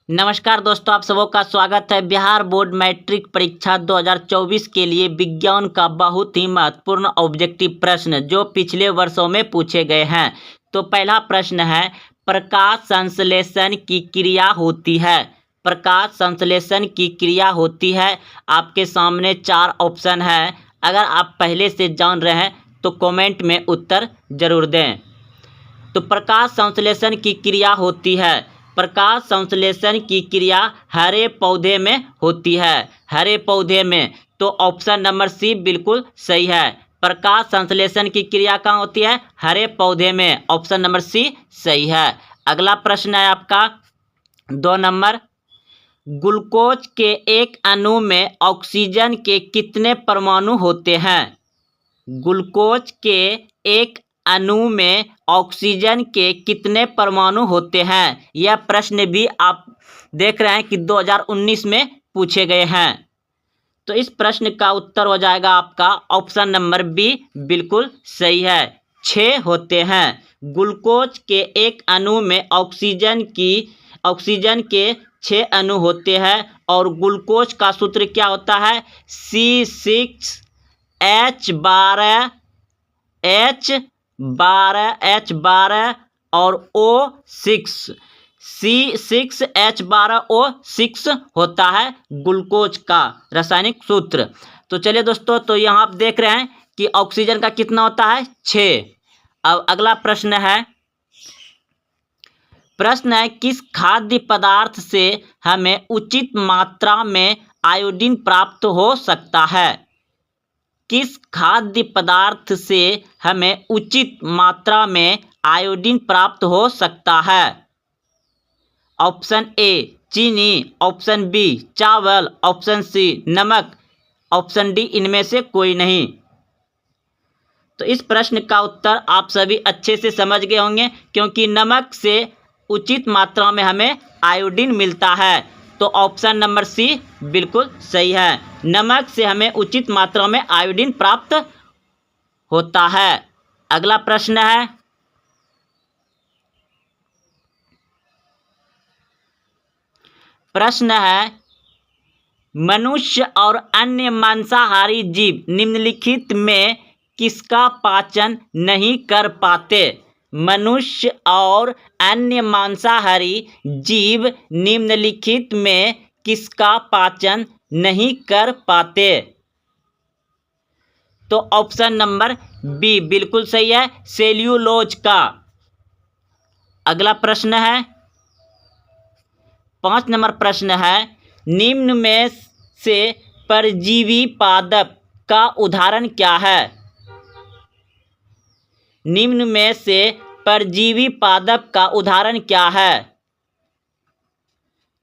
नमस्कार दोस्तों, आप सबों का स्वागत है। बिहार बोर्ड मैट्रिक परीक्षा 2024 के लिए विज्ञान का बहुत ही महत्वपूर्ण ऑब्जेक्टिव प्रश्न जो पिछले वर्षों में पूछे गए हैं। तो पहला प्रश्न है, प्रकाश संश्लेषण की क्रिया होती है। प्रकाश संश्लेषण की क्रिया होती है। आपके सामने 4 ऑप्शन है। अगर आप पहले से जान रहे हैं तो कमेंट में उत्तर जरूर दें। तो प्रकाश संश्लेषण की क्रिया होती है। प्रकाश संश्लेषण की क्रिया हरे पौधे में होती है। हरे पौधे में, तो ऑप्शन नंबर सी बिल्कुल सही है। प्रकाश संश्लेषण की क्रिया कहाँ होती है? हरे पौधे में। ऑप्शन नंबर सी सही है। अगला प्रश्न है आपका 2 नंबर, ग्लूकोज के एक अणु में ऑक्सीजन के कितने परमाणु होते हैं? ग्लूकोज के एक अणु में ऑक्सीजन के कितने परमाणु होते हैं? यह प्रश्न भी आप देख रहे हैं कि 2019 में पूछे गए हैं। तो इस प्रश्न का उत्तर हो जाएगा आपका ऑप्शन नंबर बी बिल्कुल सही है। 6 होते हैं। ग्लूकोज के एक अणु में ऑक्सीजन के 6 अणु होते हैं और ग्लूकोज का सूत्र क्या होता है? C6H12 और O6। C6H12O6 होता है ग्लूकोज का रासायनिक सूत्र। तो चलिए दोस्तों, तो यहाँ आप देख रहे हैं कि ऑक्सीजन का कितना होता है? 6। अब अगला प्रश्न है किस खाद्य पदार्थ से हमें उचित मात्रा में आयोडीन प्राप्त हो सकता है? किस खाद्य पदार्थ से हमें उचित मात्रा में आयोडीन प्राप्त हो सकता है? ऑप्शन ए चीनी, ऑप्शन बी चावल, ऑप्शन सी नमक, ऑप्शन डी इनमें से कोई नहीं। तो इस प्रश्न का उत्तर आप सभी अच्छे से समझ गए होंगे, क्योंकि नमक से उचित मात्रा में हमें आयोडीन मिलता है। तो ऑप्शन नंबर सी बिल्कुल सही है। नमक से हमें उचित मात्रा में आयोडीन प्राप्त होता है। अगला प्रश्न है मनुष्य और अन्य मांसाहारी जीव निम्नलिखित में किसका पाचन नहीं कर पाते? मनुष्य और अन्य मांसाहारी जीव निम्नलिखित में किसका पाचन नहीं कर पाते? तो ऑप्शन नंबर बी बिल्कुल सही है, सेल्यूलोज का। अगला प्रश्न है 5 नंबर प्रश्न है, निम्न में से परजीवी पादप का उदाहरण क्या है? निम्न में से परजीवी पादप का उदाहरण क्या है?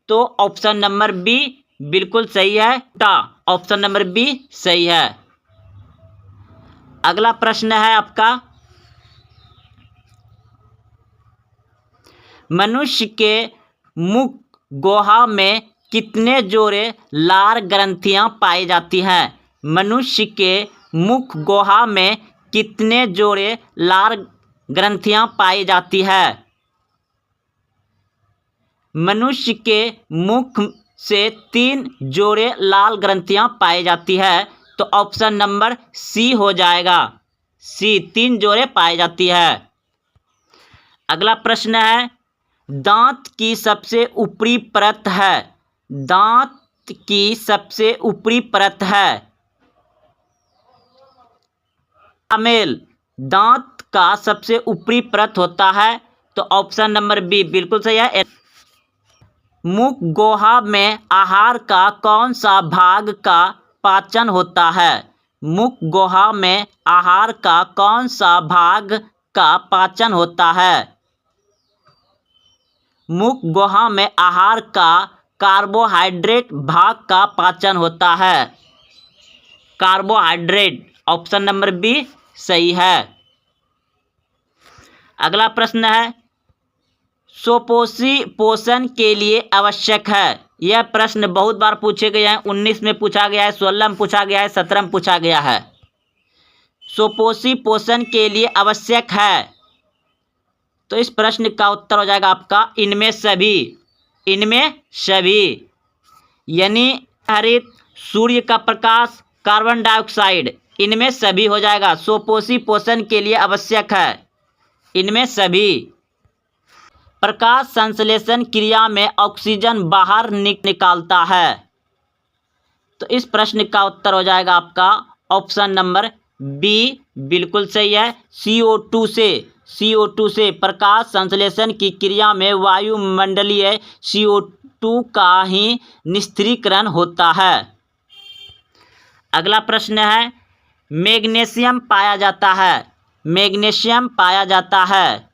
तो ऑप्शन नंबर बी बिल्कुल सही है। ऑप्शन नंबर बी सही है। अगला प्रश्न है आपका, मनुष्य के मुख गुहा में कितने जोड़े लार ग्रंथियां पाई जाती हैं? मनुष्य के मुख गुहा में कितने जोड़े लार ग्रंथियां पाई जाती है? मनुष्य के मुख से 3 जोड़े लाल ग्रंथियां पाई जाती है। तो ऑप्शन नंबर सी हो जाएगा। सी 3 जोड़े पाई जाती है। अगला प्रश्न है, दांत की सबसे ऊपरी परत है। दांत की सबसे ऊपरी परत है अमेल। दांत का सबसे ऊपरी परत होता है। तो ऑप्शन नंबर बी बिल्कुल सही है। मुख गुहा में आहार का कौन सा भाग का पाचन होता है? मुख गुहा में आहार का कौन सा भाग का पाचन होता है? मुख गुहा में आहार का कार्बोहाइड्रेट भाग का पाचन होता है। कार्बोहाइड्रेट, ऑप्शन नंबर बी सही है। अगला प्रश्न है, सुपोषी पोषण के लिए आवश्यक है। यह प्रश्न बहुत बार पूछे गए हैं। 19 में पूछा गया है, 16 में पूछा गया है, 17 में पूछा गया है। सुपोषी पोषण के लिए आवश्यक है। तो इस प्रश्न का उत्तर हो जाएगा आपका इनमें सभी। इनमें सभी, यानी हरित, सूर्य का प्रकाश, कार्बन डाइऑक्साइड, इनमें सभी हो जाएगा। सुपोषी पोषण के लिए आवश्यक है, इनमें सभी। प्रकाश संश्लेषण क्रिया में ऑक्सीजन बाहर निकालता है। तो इस प्रश्न का उत्तर हो जाएगा आपका ऑप्शन नंबर बी, बिल्कुल सही है। CO2 से प्रकाश संश्लेषण की क्रिया में वायुमंडलीय CO2 का ही निस्त्रीकरण होता है। अगला प्रश्न है, मैग्नीशियम पाया जाता है, मैग्नीशियम पाया जाता है।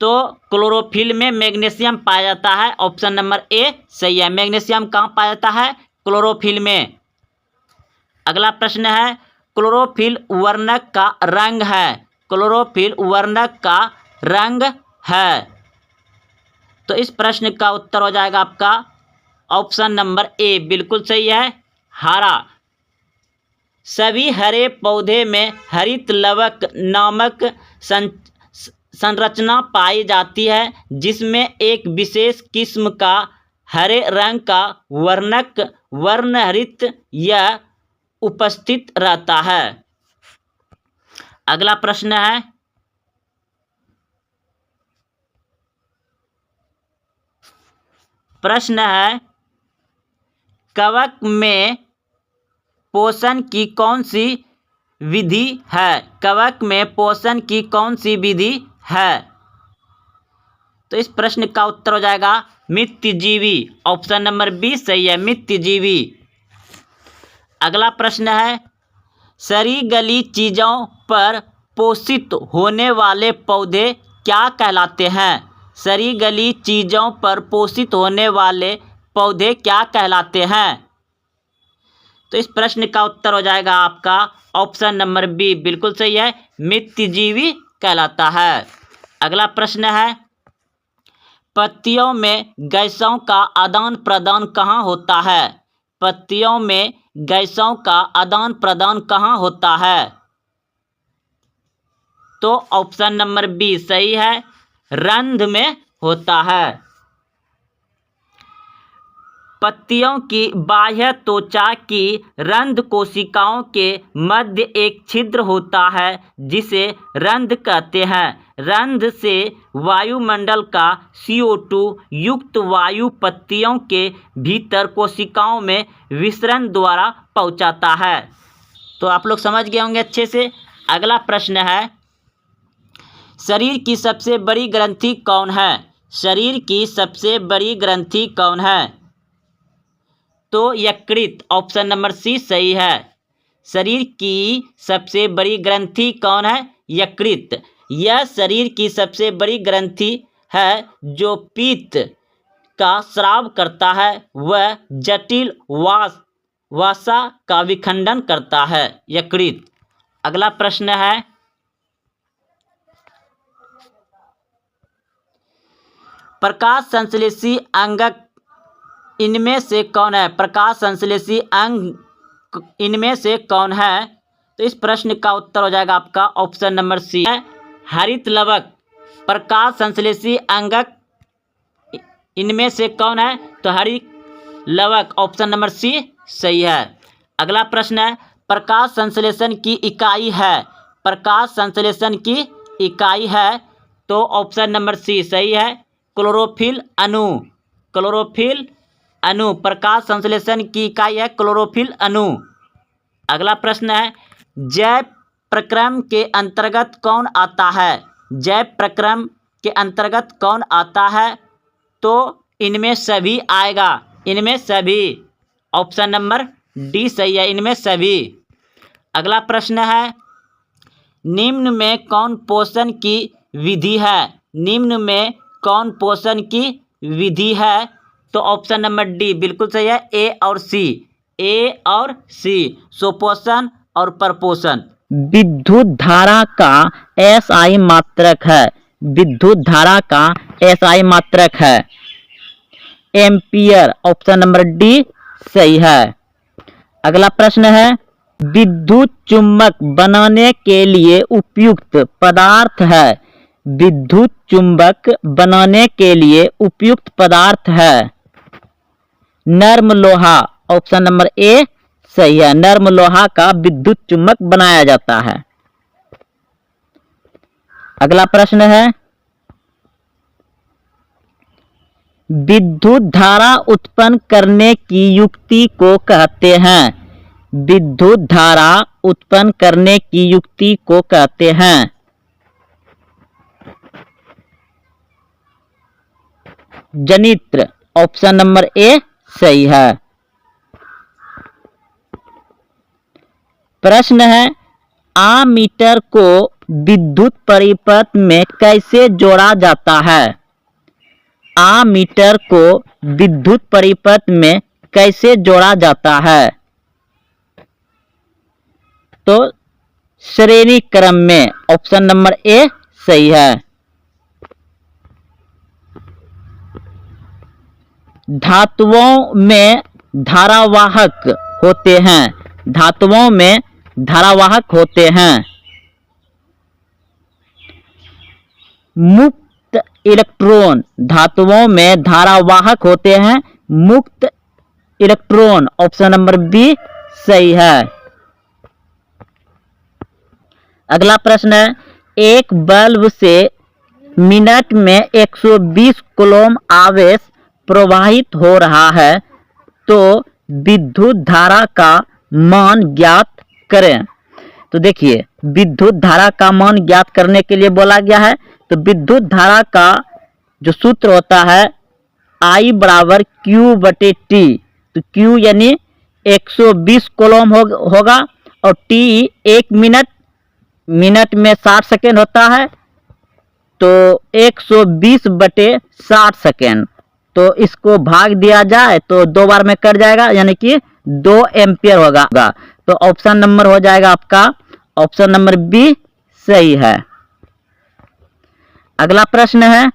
तो क्लोरोफिल में मैग्नीशियम पाया जाता है, ऑप्शन नंबर ए सही है। मैग्नीशियम कहाँ पाया जाता है? क्लोरोफिल में। अगला प्रश्न है, क्लोरोफिल वर्णक का रंग है, क्लोरोफिल वर्णक का रंग है। तो इस प्रश्न का उत्तर हो जाएगा आपका ऑप्शन नंबर ए, बिल्कुल सही है, हरा। सभी हरे पौधे में हरित लवक नामक संरचना पाई जाती है, जिसमें एक विशेष किस्म का हरे रंग का वर्णक वर्णहरित या उपस्थित रहता है। अगला प्रश्न है, कवक में पोषण की कौन सी विधि है? कवक में पोषण की कौन सी विधि है? तो इस प्रश्न का उत्तर हो जाएगा मित्रजीवी, ऑप्शन नंबर बी सही है, मित्रजीवी। अगला प्रश्न है, सरीगली चीजों पर पोषित होने वाले पौधे क्या कहलाते हैं? सरीगली चीजों पर पोषित होने वाले पौधे क्या कहलाते हैं? तो इस प्रश्न का उत्तर हो जाएगा आपका ऑप्शन नंबर बी, बिल्कुल सही है, मित्रजीवी कहलाता है। अगला प्रश्न है, पत्तियों में गैसों का आदान प्रदान कहाँ होता है? पत्तियों में गैसों का आदान प्रदान कहाँ होता है? तो ऑप्शन नंबर बी सही है, रंध्र में होता है। पत्तियों की बाह्य त्वचा की रंध्र कोशिकाओं के मध्य एक छिद्र होता है, जिसे रंध्र कहते हैं। रंध्र से वायुमंडल का CO2 युक्त वायु पत्तियों के भीतर कोशिकाओं में विसरण द्वारा पहुंचाता है। तो आप लोग समझ गए होंगे अच्छे से। अगला प्रश्न है, शरीर की सबसे बड़ी ग्रंथि कौन है? शरीर की सबसे बड़ी ग्रंथि कौन है? तो यकृत, ऑप्शन नंबर सी सही है। शरीर की सबसे बड़ी ग्रंथि कौन है? यकृत। यह शरीर की सबसे बड़ी ग्रंथि है जो पित्त का स्राव करता है, वह जटिल वसा का विखंडन करता है, यकृत। अगला प्रश्न है, प्रकाश संश्लेषी अंगक इनमें से कौन है? प्रकाश संश्लेषी अंग इनमें से कौन है? तो इस प्रश्न का उत्तर हो जाएगा आपका ऑप्शन नंबर सी है, हरित लवक। प्रकाश संश्लेषी अंगक इनमें से कौन है? तो हरित लवक, ऑप्शन नंबर सी सही है। अगला प्रश्न है, प्रकाश संश्लेषण की इकाई है। प्रकाश संश्लेषण की इकाई है, तो ऑप्शन नंबर सी सही है, क्लोरोफिल अणु। क्लोरोफिल अणु प्रकाश संश्लेषण की इकाई है, क्लोरोफिल अणु। अगला प्रश्न है, जैव प्रक्रम के अंतर्गत कौन आता है? जैव प्रक्रम के अंतर्गत कौन आता है? तो इनमें सभी आएगा, इनमें सभी, ऑप्शन नंबर डी सही है, इनमें सभी। अगला प्रश्न है, निम्न में कौन पोषण की विधि है? निम्न में कौन पोषण की विधि है? तो ऑप्शन नंबर डी बिल्कुल सही है, ए और सी, ए और सी, सुपोषण और परपोषण। विद्युत धारा का एसआई मात्रक है। विद्युत धारा का एसआई मात्रक है एम्पियर, ऑप्शन नंबर डी सही है। अगला प्रश्न है, विद्युत चुम्बक बनाने के लिए उपयुक्त पदार्थ है। विद्युत चुंबक बनाने के लिए उपयुक्त पदार्थ है? नर्म लोहा। ऑप्शन नंबर ए सही है, नर्म लोहा का विद्युत चुंबक बनाया जाता है। अगला प्रश्न है, विद्युत धारा उत्पन्न करने की युक्ति को कहते हैं? विद्युत धारा उत्पन्न करने की युक्ति को कहते हैं? जनित्र। ऑप्शन नंबर ए सही है। प्रश्न है, आमीटर को विद्युत परिपथ में कैसे जोड़ा जाता है? आमीटर को विद्युत परिपथ में कैसे जोड़ा जाता है? तो श्रेणी क्रम में। ऑप्शन नंबर ए सही है। धातुओं में धारावाहक होते हैं। धातुओं में धारावाहक होते हैं। मुक्त इलेक्ट्रॉन। धातुओं में धारावाहक होते हैं मुक्त इलेक्ट्रॉन। ऑप्शन नंबर बी सही है। अगला प्रश्न है, एक बल्ब से मिनट में 120 कूलम आवेश प्रवाहित हो रहा है, तो विद्युत धारा का मान ज्ञात करें। तो देखिए, विद्युत धारा का मान ज्ञात करने के लिए बोला गया है। तो विद्युत धारा का जो सूत्र होता है I बराबर Q/T। तो Q यानी 120 कूलम होगा और T 1 मिनट में 60 सेकेंड होता है, तो 120/60 सेकेंड। तो इसको भाग दिया जाए तो 2 बार में कट जाएगा, यानी कि 2 एम्पियर होगा। तो ऑप्शन नंबर हो जाएगा आपका ऑप्शन नंबर बी सही है। अगला प्रश्न है,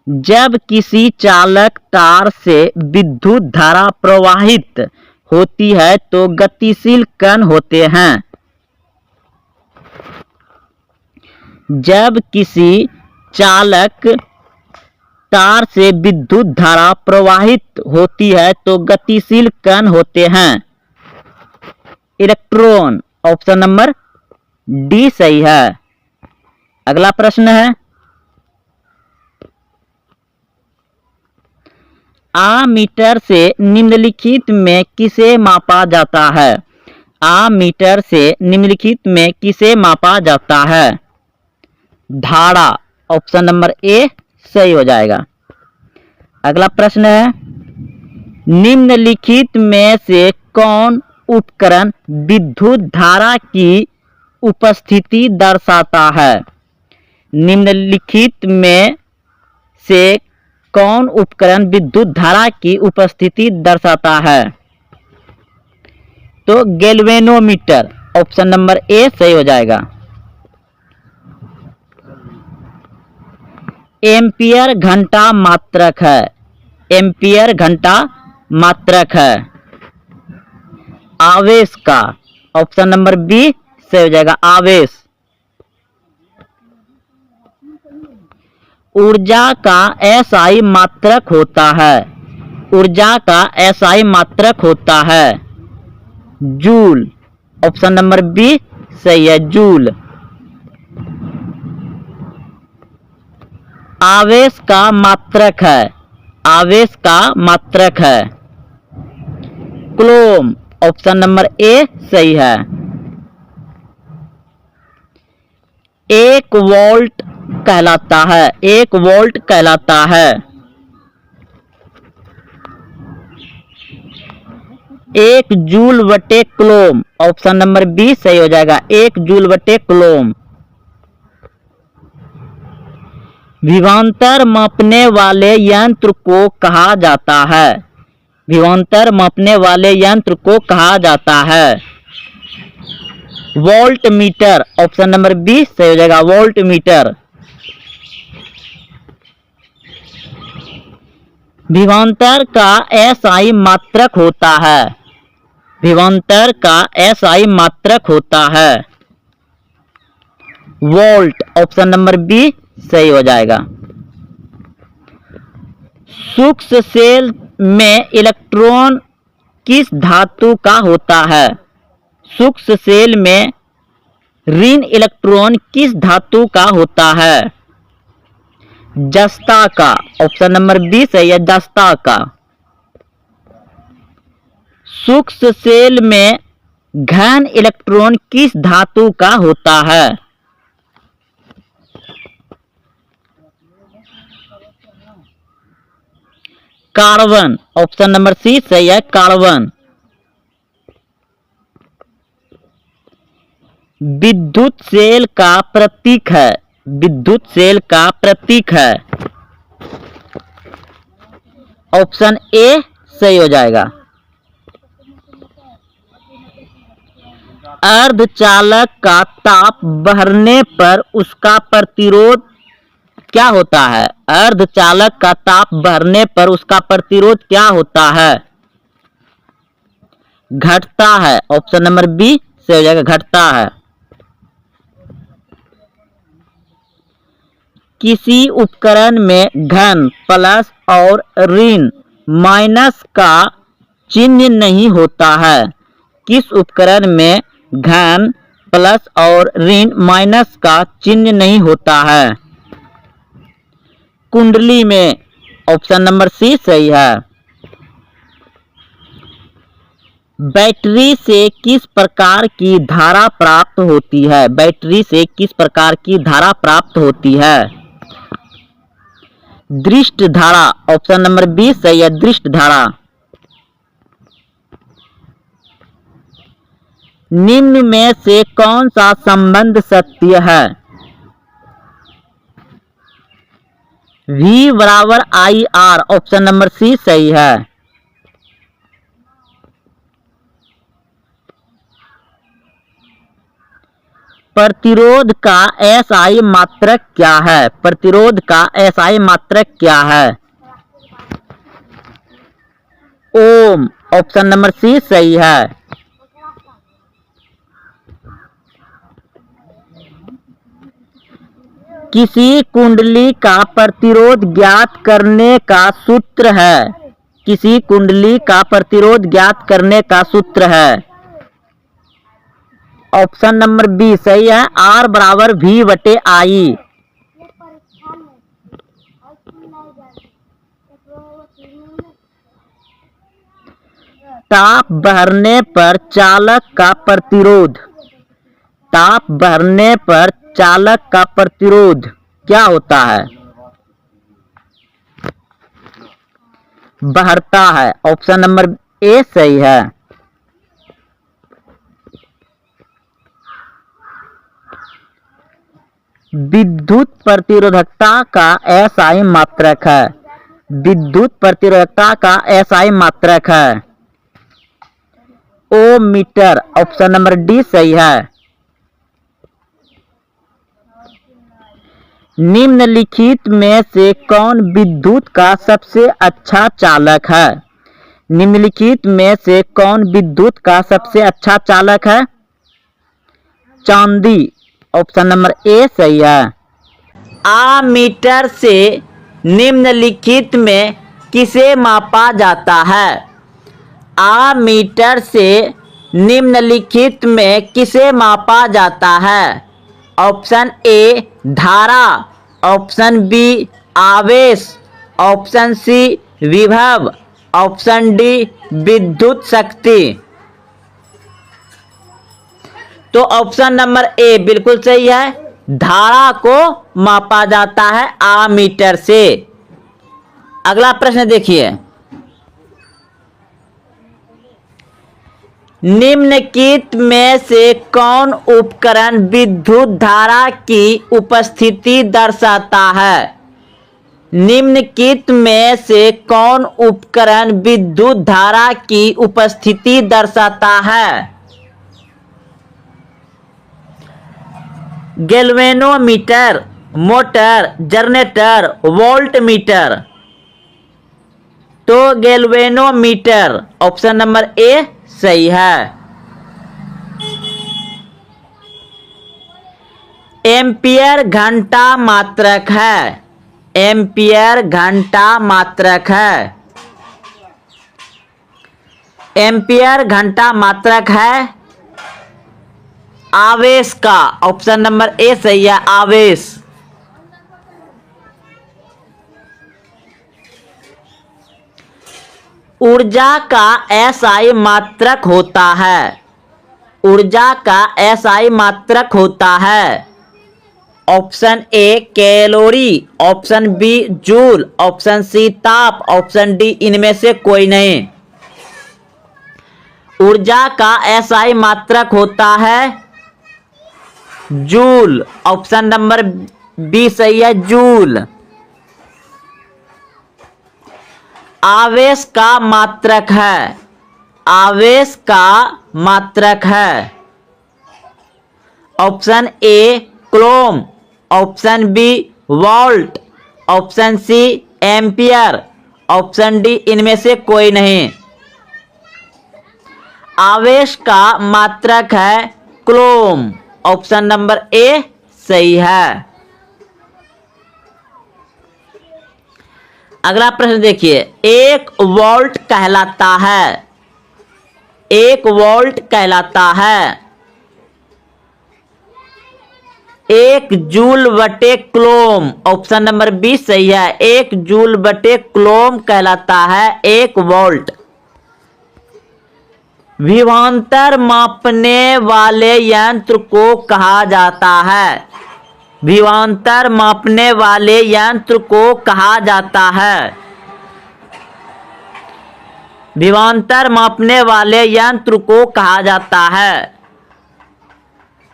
जब किसी चालक तार से विद्युत धारा प्रवाहित होती है तो गतिशील कण होते हैं। जब किसी चालक तार से विद्युत धारा प्रवाहित होती है तो गतिशील कण होते हैं इलेक्ट्रॉन। ऑप्शन नंबर डी सही है। अगला प्रश्न है, आमीटर से निम्नलिखित में किसे मापा जाता है? आमीटर से निम्नलिखित में किसे मापा जाता है? धारा। ऑप्शन नंबर ए सही हो जाएगा। अगला प्रश्न है, निम्नलिखित में से कौन उपकरण विद्युत धारा की उपस्थिति दर्शाता है? निम्नलिखित में से कौन उपकरण विद्युत धारा की उपस्थिति दर्शाता है? तो गैल्वेनोमीटर। ऑप्शन नंबर ए सही हो जाएगा। एम्पियर घंटा मात्रक है। एम्पियर घंटा मात्रक है आवेश का। ऑप्शन नंबर बी सही हो जाएगा, आवेश। ऊर्जा का एसआई मात्रक होता है। ऊर्जा का एसआई मात्रक होता है जूल। ऑप्शन नंबर बी सही है, जूल। आवेश का मात्रक है। आवेश का मात्रक है कूलम। ऑप्शन नंबर ए सही है। 1 वोल्ट कहलाता है। 1 वोल्ट कहलाता है 1 जूल बटे कूलम। ऑप्शन नंबर बी सही हो जाएगा, 1 जूल बटे कूलम। विभवांतर मापने वाले यंत्र को कहा जाता है? विभवांतर मापने वाले यंत्र को कहा जाता है volt meter. Option number B सही हो जाएगा, वोल्ट मीटर। विभवांतर का एसआई मात्रक होता है। विभवांतर का एसआई मात्रक होता है वोल्ट। ऑप्शन नंबर बी सही हो जाएगा। सूक्ष्म सेल में इलेक्ट्रॉन किस धातु का होता है? सूक्ष्म सेल में ऋण इलेक्ट्रॉन किस धातु का होता है? जस्ता का। ऑप्शन नंबर बी सही है, जस्ता का। सूक्ष्म सेल में घन इलेक्ट्रॉन किस धातु का होता है? कार्बन। ऑप्शन नंबर सी सही है, कार्बन। विद्युत सेल का प्रतीक है। विद्युत सेल का प्रतीक है। ऑप्शन ए सही हो जाएगा। अर्धचालक का ताप बढ़ने पर उसका प्रतिरोध क्या होता है? अर्धचालक का ताप बढ़ने पर उसका प्रतिरोध क्या होता है? घटता है। ऑप्शन नंबर बी सही हो जाएगा, घटता है। किसी उपकरण में धन प्लस और ऋण माइनस का चिन्ह नहीं होता है। किस उपकरण में धन प्लस और ऋण माइनस का चिन्ह नहीं होता है? कुंडली में। ऑप्शन नंबर सी सही है। बैटरी से किस प्रकार की धारा प्राप्त होती है? बैटरी से किस प्रकार की धारा प्राप्त होती है? दृष्ट धारा। ऑप्शन नंबर बी सही है, दृष्ट धारा। निम्न में से कौन सा संबंध सत्य है? V बराबर IR। ऑप्शन नंबर सी सही है। प्रतिरोध का SI मात्रक क्या है? प्रतिरोध का SI मात्रक क्या है? ओम। ऑप्शन नंबर सी सही है। किसी कुंडली का प्रतिरोध ज्ञात करने का सूत्र है। किसी कुंडली का प्रतिरोध ज्ञात करने का सूत्र है। ऑप्शन नंबर बी सही है, R बराबर V बटे I। ताप बढ़ने पर चालक का प्रतिरोध। ताप बढ़ने पर चालक का प्रतिरोध क्या होता है? बढ़ता है। ऑप्शन नंबर ए सही है। विद्युत प्रतिरोधकता का SI मात्रक है। विद्युत प्रतिरोधकता का SI मात्रक है ओम मीटर। ऑप्शन नंबर डी सही है। निम्नलिखित में से कौन विद्युत का सबसे अच्छा चालक है? निम्नलिखित में से कौन विद्युत का सबसे अच्छा चालक है? चांदी। ऑप्शन नंबर ए सही है। आमीटर से निम्नलिखित में किसे मापा जाता है? आमीटर से निम्नलिखित में किसे मापा जाता है? ऑप्शन ए धारा, ऑप्शन बी आवेश, ऑप्शन सी विभव, ऑप्शन डी विद्युत शक्ति। तो ऑप्शन नंबर ए बिल्कुल सही है, धारा को मापा जाता है आमीटर से। अगला प्रश्न देखिए, निम्नलिखित में से कौन उपकरण विद्युत धारा की उपस्थिति दर्शाता है? निम्नलिखित में से कौन उपकरण विद्युत धारा की उपस्थिति दर्शाता है? Galvanometer, motor, generator, voltmeter. तो गैल्वेनोमीटर। ऑप्शन नंबर ए सही है। एम्पियर घंटा मात्रक है। एम्पियर घंटा मात्रक है। एम्पियर घंटा मात्रक है आवेश का। ऑप्शन नंबर ए सही है, आवेश। ऊर्जा का एसआई मात्रक होता है। ऊर्जा का एसआई मात्रक होता है। Option A calorie, option B joule, option C ताप, ऑप्शन डी इनमें से कोई नहीं। ऊर्जा का एसआई मात्रक होता है जूल। ऑप्शन नंबर बी सही है, जूल। आवेश का मात्रक है। आवेश का मात्रक है। Option A coulomb, option B volt, option C ampere, option D इनमें से कोई नहीं। आवेश का मात्रक है कूलम। ऑप्शन नंबर ए सही है। अगला प्रश्न देखिए, एक वोल्ट कहलाता है। एक वोल्ट कहलाता है एक जूल बटे कूलम। ऑप्शन नंबर बी सही है, एक जूल बटे कूलम कहलाता है एक वोल्ट। विभवांतर मापने वाले यंत्र को कहा जाता है। विभवांतर मापने वाले यंत्र को कहा जाता है। विभवांतर मापने वाले यंत्र को कहा जाता है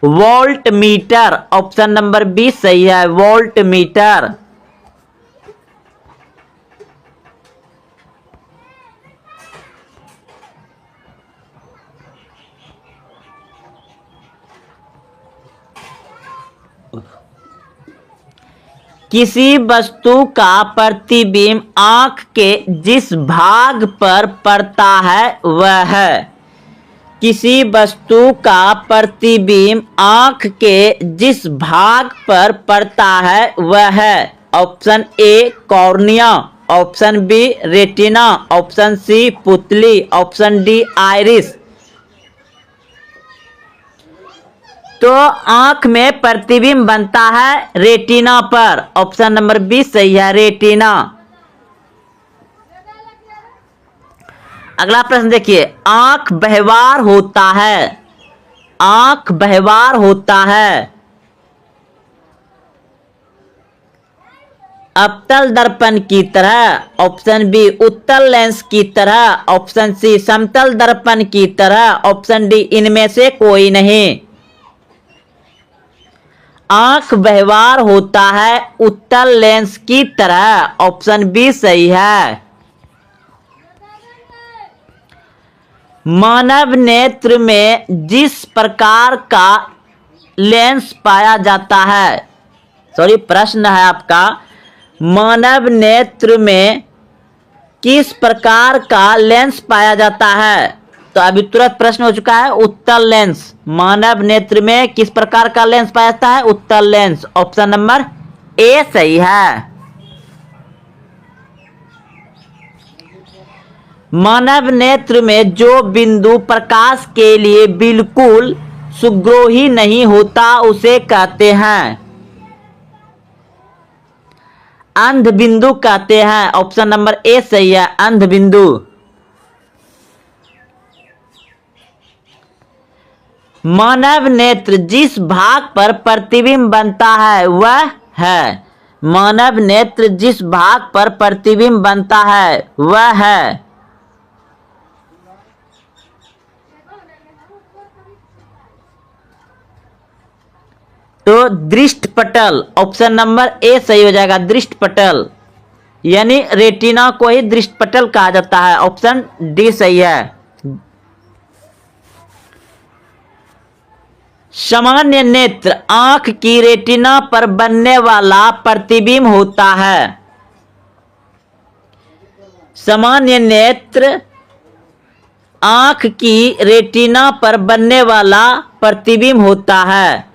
volt meter. Option number B सही है, वोल्ट मीटर। किसी वस्तु का प्रतिबिंब आंख के जिस भाग पर पड़ता है वह है। किसी वस्तु का प्रतिबिंब आंख के जिस भाग पर पड़ता है वह है। Option A cornea, option B retina, option C पुतली, ऑप्शन डी आइरिस। तो आंख में प्रतिबिंब बनता है रेटिना पर। ऑप्शन नंबर बी सही है, रेटिना। अगला प्रश्न देखिए, आंख व्यवहार होता है। आंख व्यवहार होता है अवतल दर्पण की तरह, ऑप्शन बी उत्तल लेंस की तरह, ऑप्शन सी समतल दर्पण की तरह, ऑप्शन डी इनमें से कोई नहीं। आंख व्यवहार होता है उत्तल लेंस की तरह। ऑप्शन बी सही है। मानव नेत्र में जिस प्रकार का लेंस पाया जाता है, सॉरी प्रश्न है आपका, मानव नेत्र में किस प्रकार का लेंस पाया जाता है? तो अभी तुरंत प्रश्न हो चुका है, उत्तल लेंस। मानव नेत्र में किस प्रकार का लेंस पाया जाता है? उत्तल लेंस। ऑप्शन नंबर ए सही है। मानव नेत्र में जो बिंदु प्रकाश के लिए बिल्कुल सुग्रोही नहीं होता उसे कहते हैं अंध बिंदु कहते हैं। ऑप्शन नंबर ए सही है, अंध बिंदु। मानव नेत्र जिस भाग पर प्रतिबिंब बनता है वह है। मानव नेत्र जिस भाग पर प्रतिबिंब बनता है वह है तो दृष्टपटल। ऑप्शन नंबर ए सही हो जाएगा, दृष्टपटल। यानी रेटिना को ही दृष्टपटल कहा जाता है। ऑप्शन डी सही है। सामान्य नेत्र आंख की रेटिना पर बनने वाला प्रतिबिंब होता है। सामान्य नेत्र आंख की रेटिना पर बनने वाला प्रतिबिंब होता है।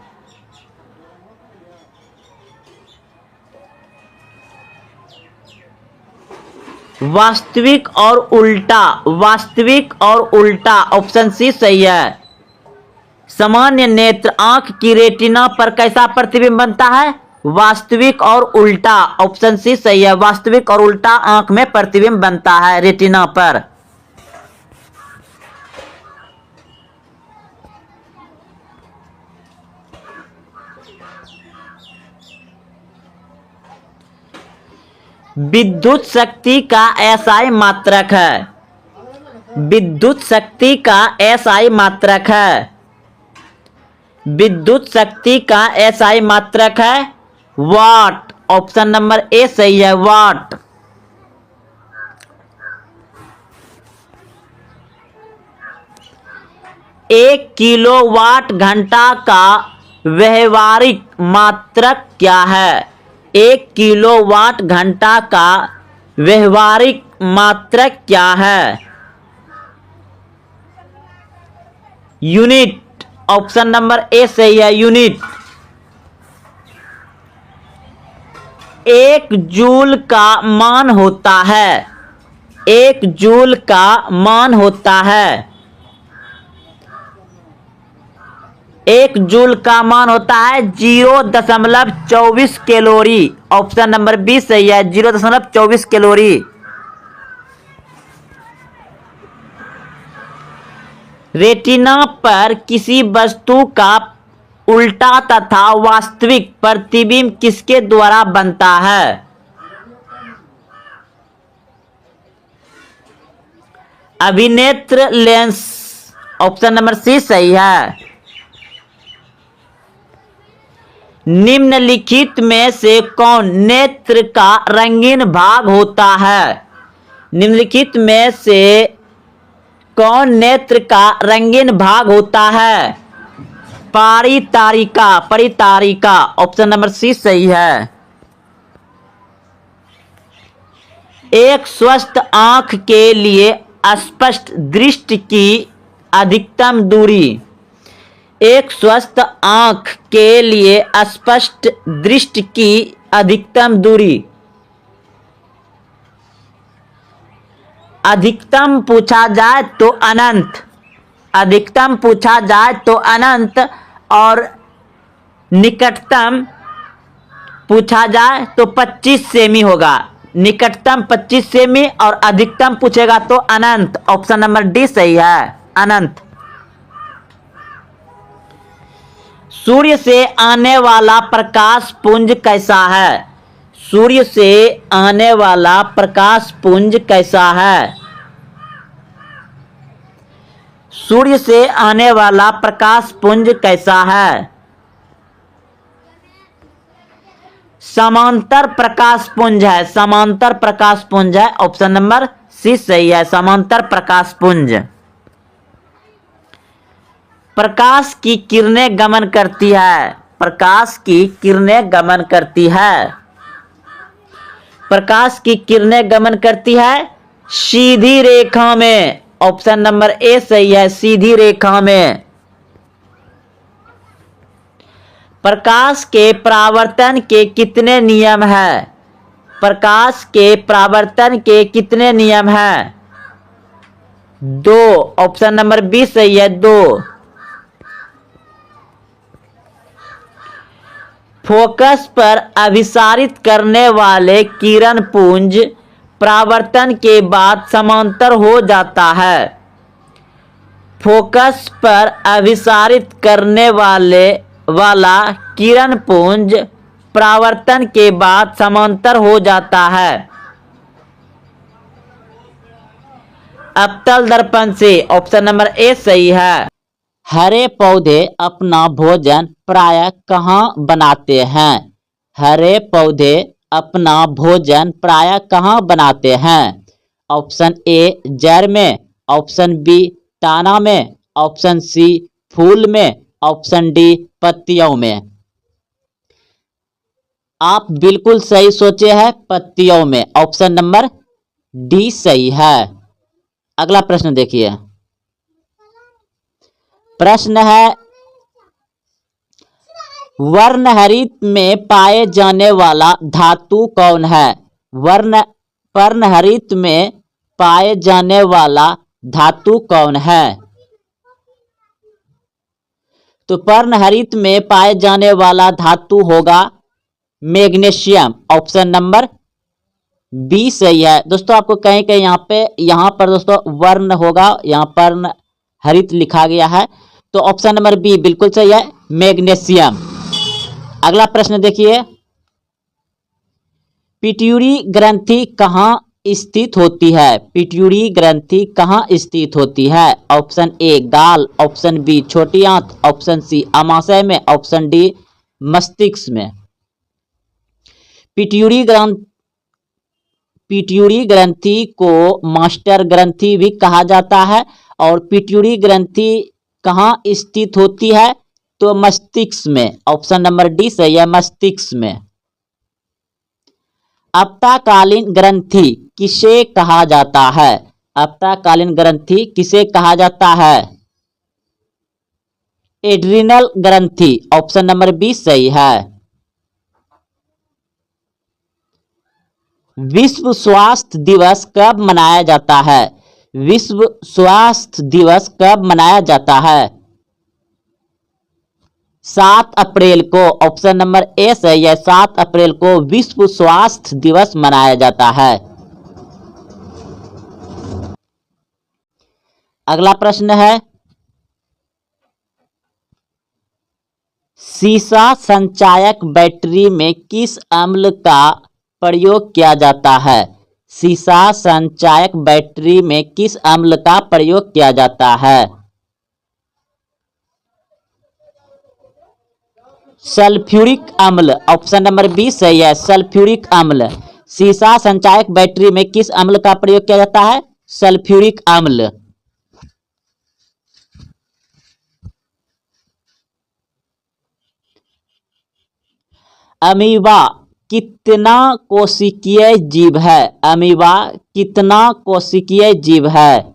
वास्तविक और उल्टा, वास्तविक और उल्टा, ऑप्शन सी सही है। सामान्य नेत्र आंख की रेटिना पर कैसा प्रतिबिंब बनता है? वास्तविक और उल्टा, ऑप्शन सी सही है। वास्तविक और उल्टा आंख में प्रतिबिंब बनता है रेटिना पर। विद्युत शक्ति का एसआई मात्रक है। विद्युत शक्ति का एसआई मात्रक है। विद्युत शक्ति का एसआई मात्रक है वाट, ऑप्शन नंबर ए सही है, वाट। एक किलोवाट घंटा का व्यवहारिक मात्रक क्या है? एक किलोवाट घंटा का व्यवहारिक मात्रक क्या है? यूनिट, ऑप्शन नंबर ए सही है, यूनिट। एक जूल का मान होता है, एक जूल का मान होता है, एक जूल का मान होता है 0.24 कैलोरी, ऑप्शन नंबर बी सही है, 0.24 कैलोरी। रेटिना पर किसी वस्तु का उल्टा तथा वास्तविक प्रतिबिंब किसके द्वारा बनता है? अभिनेत्र लेंस, ऑप्शन नंबर सी सही है। निम्नलिखित में से कौन नेत्र का रंगीन भाग होता है? निम्नलिखित में से कौन नेत्र का रंगीन भाग होता है? परितारिका, परितारिका, ऑप्शन नंबर सी सही है। एक स्वस्थ आंख के लिए स्पष्ट दृष्टि की अधिकतम दूरी, एक स्वस्थ आंख के लिए स्पष्ट दृष्टि की अधिकतम दूरी। अधिकतम पूछा जाए तो अनंत, अधिकतम पूछा जाए तो अनंत, और निकटतम पूछा जाए तो 25 सेमी होगा। निकटतम 25 सेमी और अधिकतम पूछेगा तो अनंत, ऑप्शन नंबर डी सही है, अनंत। सूर्य से आने वाला प्रकाश पुंज कैसा है? सूर्य से आने वाला प्रकाश पुंज कैसा है? सूर्य से आने वाला प्रकाश पुंज कैसा है? समांतर प्रकाश पुंज है, समांतर प्रकाश पुंज है, ऑप्शन नंबर सी सही है, समांतर प्रकाश पुंज। प्रकाश की किरणें गमन करती है, प्रकाश की किरणें गमन करती है, प्रकाश की किरणें गमन करती है सीधी रेखा में, ऑप्शन नंबर ए सही है, सीधी रेखा में। प्रकाश के परावर्तन के कितने नियम हैं? प्रकाश के परावर्तन के कितने नियम हैं? 2, ऑप्शन नंबर बी सही है, 2। फोकस पर अभिसारित करने वाले किरण पुंज परावर्तन के बाद समांतर हो जाता है। फोकस पर अभिसारित करने वाला किरण पुंज परावर्तन के बाद समांतर हो जाता है। अवतल दर्पण से, ऑप्शन नंबर ए सही है। हरे पौधे अपना भोजन प्रायः कहाँ बनाते हैं? हरे पौधे अपना भोजन प्रायः कहाँ बनाते हैं? ऑप्शन ए जड़ में, ऑप्शन बी ताना में, ऑप्शन सी फूल में, ऑप्शन डी पत्तियों में। आप बिल्कुल सही सोचे हैं, पत्तियों में, ऑप्शन नंबर डी सही है। अगला प्रश्न देखिए। प्रश्न है, वर्णहरित में पाए जाने वाला धातु कौन है? पर्णहरित में पाए जाने वाला धातु कौन है? तो पर्णहरित में पाए जाने वाला धातु होगा मैग्नीशियम। ऑप्शन नंबर बी सही है। दोस्तों आपको कहीं कहीं यहाँ पर दोस्तों वर्ण होगा, यहाँ पर हरित लिखा गया है, तो ऑप्शन नंबर बी बिल्कुल सही है, मैग्नीशियम। अगला प्रश्न देखिए, पिट्यूरी ग्रंथि कहाँ स्थित होती है? पिट्यूरी ग्रंथि कहाँ स्थित होती है? ऑप्शन ए गाल, ऑप्शन बी छोटी आंत, ऑप्शन सी अमाशय में, ऑप्शन डी मस्तिष्क में। पिट्यूरी ग्रंथि को मास्टर ग्रंथि भी कहा जाता है। और पिट्यूरी ग्रंथि कहाँ स्थित होती है? तो मस्तिष्क में। ऑप्शन नंबर डी सही है, मस्तिष्क में। अपताकालीन ग्रंथि किसे कहा जाता है? अपताकालीन ग्रंथि किसे कहा जाता है? एड्रिनल ग्रंथि। ऑप्शन नंबर बी सही है। विश्व स्वास्थ्य दिवस कब मनाया जाता है? विश्व स्वास्थ्य दिवस कब मनाया जाता है? 7 अप्रैल को। ऑप्शन नंबर ए सही है, 7 अप्रैल को विश्व स्वास्थ्य दिवस मनाया जाता है। अगला प्रश्न है, सीसा संचायक बैटरी में किस अम्ल का प्रयोग किया जाता है? सीसा संचायक बैटरी में किस अम्ल का प्रयोग किया जाता है? सल्फ्यूरिक अम्ल। ऑप्शन नंबर बी सही है, सल्फ्यूरिक अम्ल। सीसा संचायक बैटरी में किस अम्ल का प्रयोग किया जाता है? सल्फ्यूरिक अम्ल। अमीबा कितना कोशिकीय जीव है? अमीबा कितना कोशिकीय जीव है?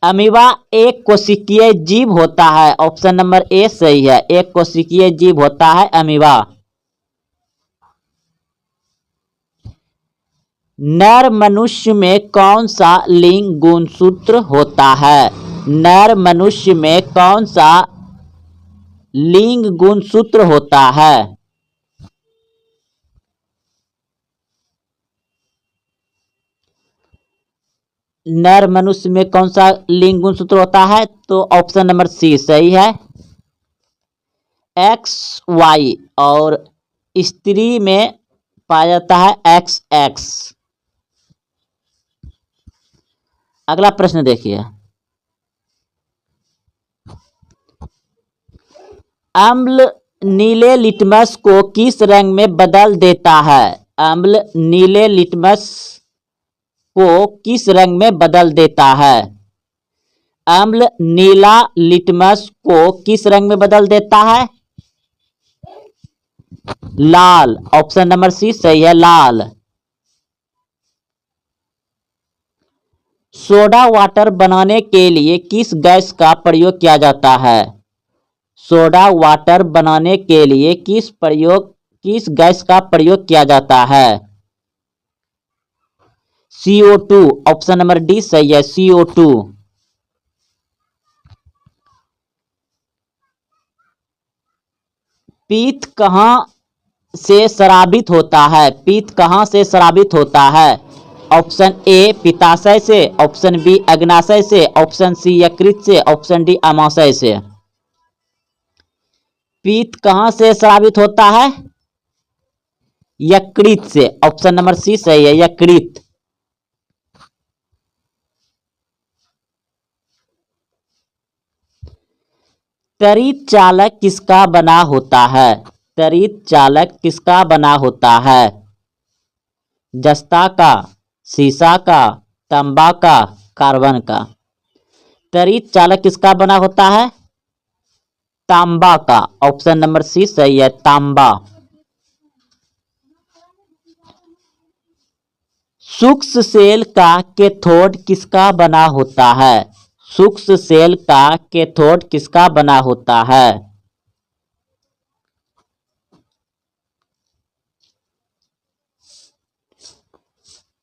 अमीबा एक कोशिकीय जीव होता है। ऑप्शन नंबर ए सही है, एक कोशिकीय जीव होता है अमीबा। नर मनुष्य में कौन सा लिंग गुणसूत्र होता है? नर मनुष्य में कौन सा लिंग गुणसूत्र होता है? नर मनुष्य में कौन सा लिंग गुणसूत्र होता है? तो ऑप्शन नंबर सी सही है, एक्स वाई। और स्त्री में पाया जाता है एक्स एक्स। अगला प्रश्न देखिए, अम्ल नीले लिटमस को किस रंग में बदल देता है? अम्ल नीले लिटमस को किस रंग में बदल देता है? अम्ल नीला लिटमस को किस रंग में बदल देता है? लाल। ऑप्शन नंबर सी सही है, लाल। सोडा वाटर बनाने के लिए किस गैस का प्रयोग किया जाता है? सोडा वाटर बनाने के लिए किस गैस का प्रयोग किया जाता है? CO2। ऑप्शन नंबर डी सही है, CO2। पीत कहाँ से स्रावित होता है? पीत कहाँ से स्रावित होता है? ऑप्शन ए पित्ताशय से, ऑप्शन बी अग्नाशय से, ऑप्शन सी यकृत से, ऑप्शन डी अमाशय से। पीत कहाँ से स्रावित होता है? यकृत से। ऑप्शन नंबर सी सही है, यकृत। त्वरित चालक किसका बना होता है? त्वरित चालक किसका बना होता है? जस्ता का, सीसा का, तांबा का, कार्बन का। त्वरित चालक किसका बना होता है? तांबा का। ऑप्शन नंबर सी सही है, तांबा। सूक्ष्म सेल का कैथोड किसका बना होता है? सूक्ष्म सेल का कैथोड किसका बना होता है?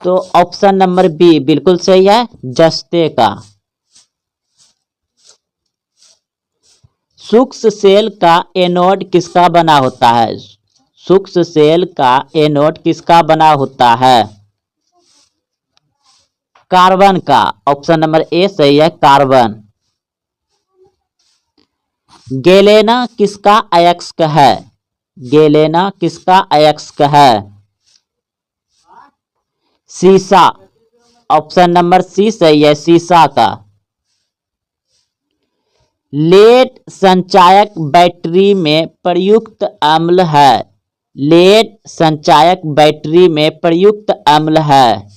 तो ऑप्शन नंबर बी बिल्कुल सही है, जस्ते का। सूक्ष्म सेल का एनोड किसका बना होता है? सूक्ष्म सेल का एनोड किसका बना होता है? कार्बन का। ऑप्शन नंबर ए सही है, कार्बन। गैलेना किसका अयस्क है? गैलेना किसका अयस्क है? सीसा। ऑप्शन नंबर सी सही है, सीसा का। लेड संचायक बैटरी में प्रयुक्त अम्ल है। लेड संचायक बैटरी में प्रयुक्त अम्ल है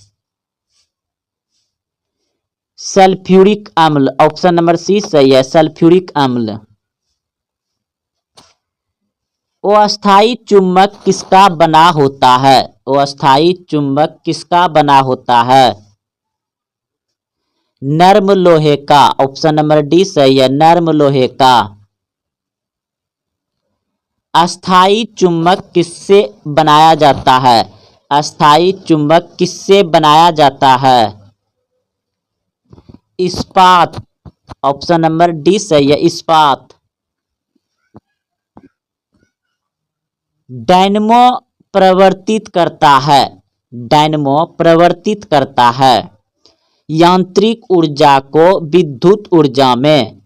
सल्फ्यूरिक अम्ल। ऑप्शन नंबर सी सही है, सल्फ्यूरिक अम्ल। अस्थायी चुंबक किसका बना होता है? अस्थायी चुंबक किसका बना होता है? नर्म लोहे का। ऑप्शन नंबर डी सही है, नर्म लोहे का। अस्थायी चुंबक किससे बनाया जाता है? अस्थायी चुंबक किससे बनाया जाता है? इस्पात। ऑप्शन नंबर डी सही है, इस्पात। डायनमो प्रवर्तित करता है। डायनमो प्रवर्तित करता है यांत्रिक ऊर्जा को विद्युत ऊर्जा में।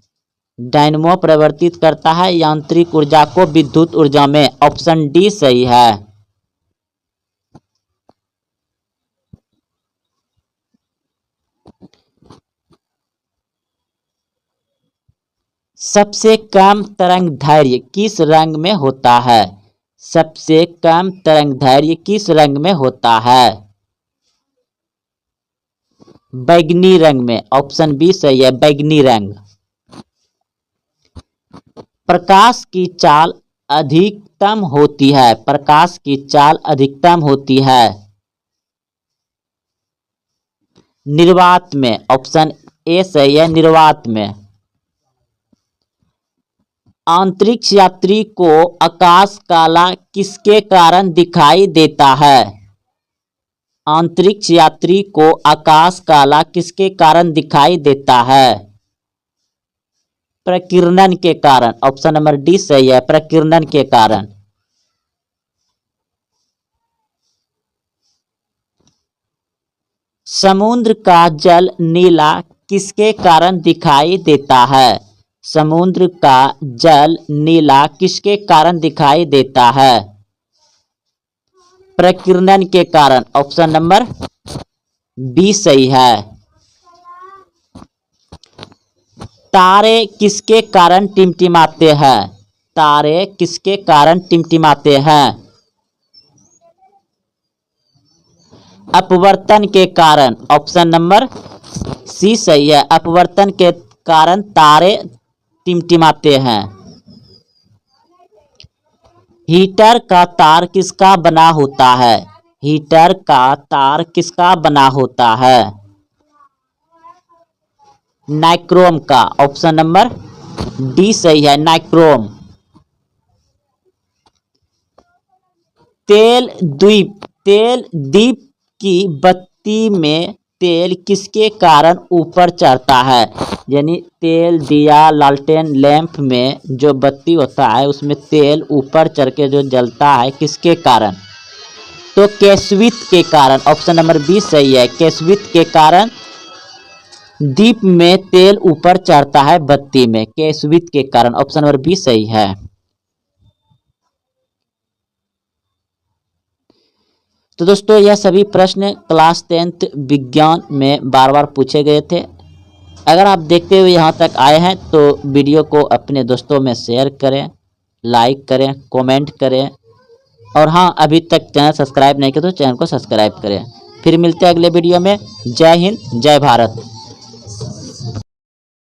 डायनमो प्रवर्तित करता है यांत्रिक ऊर्जा को विद्युत ऊर्जा में। ऑप्शन डी सही है। सबसे कम तरंगदैर्घ्य किस रंग में होता है? सबसे कम तरंगदैर्घ्य किस रंग में होता है? बैगनी रंग में। ऑप्शन बी सही है, बैगनी रंग। प्रकाश की चाल अधिकतम होती है। प्रकाश की चाल अधिकतम होती है निर्वात में। ऑप्शन ए सही है, निर्वात में। अंतरिक्ष यात्री को आकाश काला किसके कारण दिखाई देता है? अंतरिक्ष यात्री को आकाश काला किसके कारण दिखाई देता है? प्रकीर्णन के कारण। ऑप्शन नंबर डी सही है, प्रकीर्णन के कारण। समुद्र का जल नीला किसके कारण दिखाई देता है? समुद्र का जल नीला किसके कारण दिखाई देता है? प्रकीर्णन के कारण। ऑप्शन नंबर बी सही है। तारे किसके कारण टिमटिमाते हैं? तारे किसके कारण टिमटिमाते हैं? अपवर्तन के कारण। ऑप्शन नंबर सी सही है, अपवर्तन के कारण तारे टिमटिमाते हैं। हीटर का तार किसका बना होता है? हीटर का तार किसका बना होता है? नाइक्रोम का। ऑप्शन नंबर डी सही है, नाइक्रोम। तेल दीप की बत्ती में तेल किसके कारण ऊपर चढ़ता है? यानी तेल दिया लालटेन लैंप में जो बत्ती होता है उसमें तेल ऊपर चढ़ के जो जलता है किसके कारण? तो कैस्वित के कारण। ऑप्शन नंबर बी सही है, कैस्वित के कारण दीप में तेल ऊपर चढ़ता है बत्ती में, कैस्वित के कारण। ऑप्शन नंबर बी सही है। तो दोस्तों यह सभी प्रश्न क्लास 10th विज्ञान में बार बार पूछे गए थे। अगर आप देखते हुए यहाँ तक आए हैं तो वीडियो को अपने दोस्तों में शेयर करें, लाइक करें, कमेंट करें और हाँ, अभी तक चैनल सब्सक्राइब नहीं किया तो चैनल को सब्सक्राइब करें। फिर मिलते हैं अगले वीडियो में। जय हिंद, जय भारत।